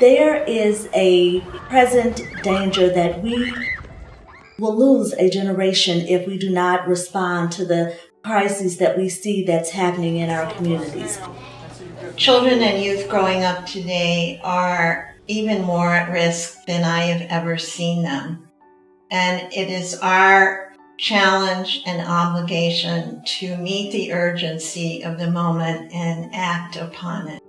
There is a present danger that we will lose a generation if we do not respond to the crises that we see that's happening in our communities. Children and youth growing up today are even more at risk than I have ever seen them. And it is our challenge and obligation to meet the urgency of the moment and act upon it.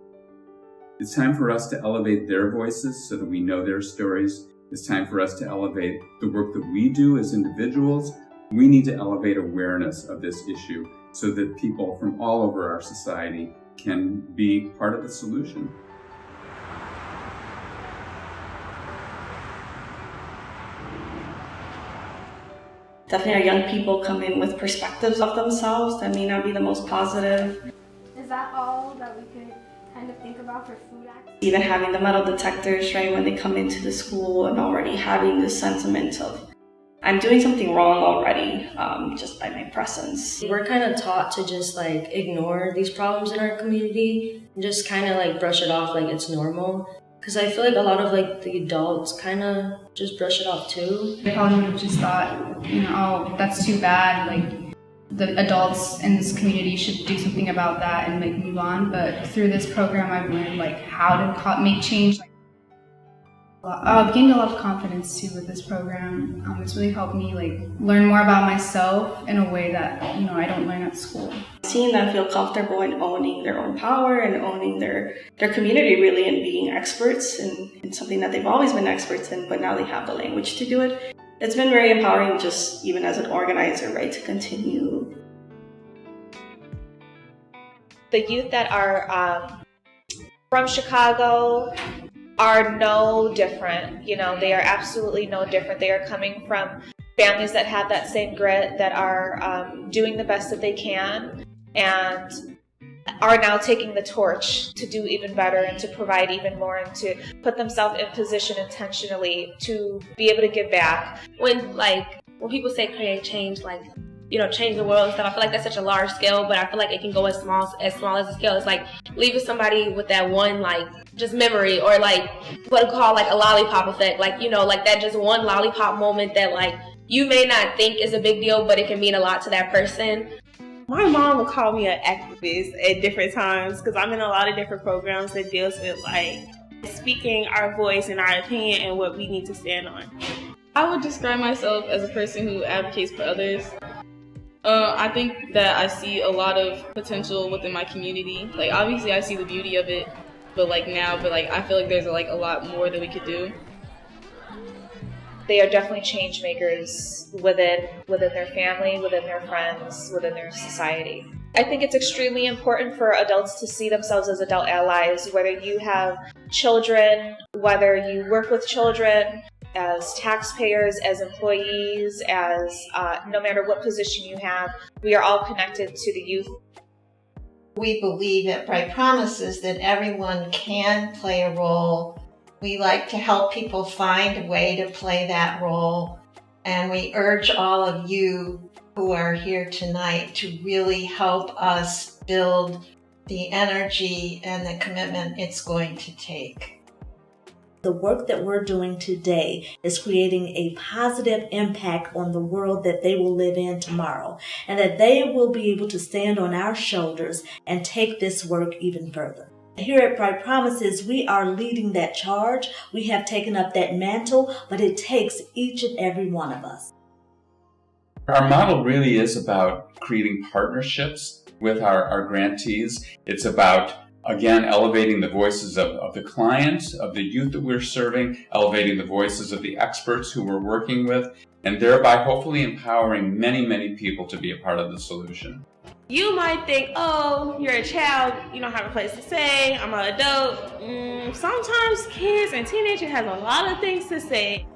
It's time for us to elevate their voices so that we know their stories. It's time for us to elevate the work that we do as individuals. We need to elevate awareness of this issue so that people from all over our society can be part of the solution. Definitely our young people come in with perspectives of themselves that may not be the most positive. Is that all that we could kind of think about for food access? Even having the metal detectors, right, when they come into the school and already having this sentiment of, I'm doing something wrong already, just by my presence. We're kind of taught to just like ignore these problems in our community and just kind of like brush it off like it's normal. Because I feel like a lot of like the adults kind of just brush it off too. They probably would have just thought, oh, that's too bad. Like the adults in this community should do something about that and like move on. But through this program, I've learned like how to make change. I've gained a lot of confidence too with this program. It's really helped me like learn more about myself in a way that I don't learn at school. Seeing them feel comfortable in owning their own power and owning their community really and being experts in something that they've always been experts in, but now they have the language to do it. It's been very empowering just even as an organizer, right, to continue. The youth that are from Chicago are no different. They are absolutely no different. They are coming from families that have that same grit, that are doing the best that they can, and are now taking the torch to do even better and to provide even more and to put themselves in position intentionally to be able to give back. When people say create change, change the world and stuff, I feel like that's such a large scale, but I feel like it can go as small as the scale. It's like leaving somebody with that one just memory, or what we call a lollipop effect, that just one lollipop moment that you may not think is a big deal, but it can mean a lot to that person. My mom would call me an activist at different times because I'm in a lot of different programs that deals with speaking our voice and our opinion and what we need to stand on. I would describe myself as a person who advocates for others. I think that I see a lot of potential within my community. Obviously I see the beauty of it, but I feel like there's a lot more that we could do. They are definitely change makers within their family, within their friends, within their society. I think it's extremely important for adults to see themselves as adult allies, whether you have children, whether you work with children, as taxpayers, as employees, as no matter what position you have, we are all connected to the youth. We believe at Bright Promises that everyone can play a role. We like to help people find a way to play that role. And we urge all of you who are here tonight to really help us build the energy and the commitment it's going to take. The work that we're doing today is creating a positive impact on the world that they will live in tomorrow, and that they will be able to stand on our shoulders and take this work even further. Here at Bright Promises, we are leading that charge. We have taken up that mantle, but it takes each and every one of us. Our model really is about creating partnerships with our grantees. It's about, again, elevating the voices of the clients, of the youth that we're serving, elevating the voices of the experts who we're working with, and thereby hopefully empowering many, many people to be a part of the solution. You might think, oh, you're a child, you don't have a place to say, I'm an adult. Sometimes kids and teenagers have a lot of things to say.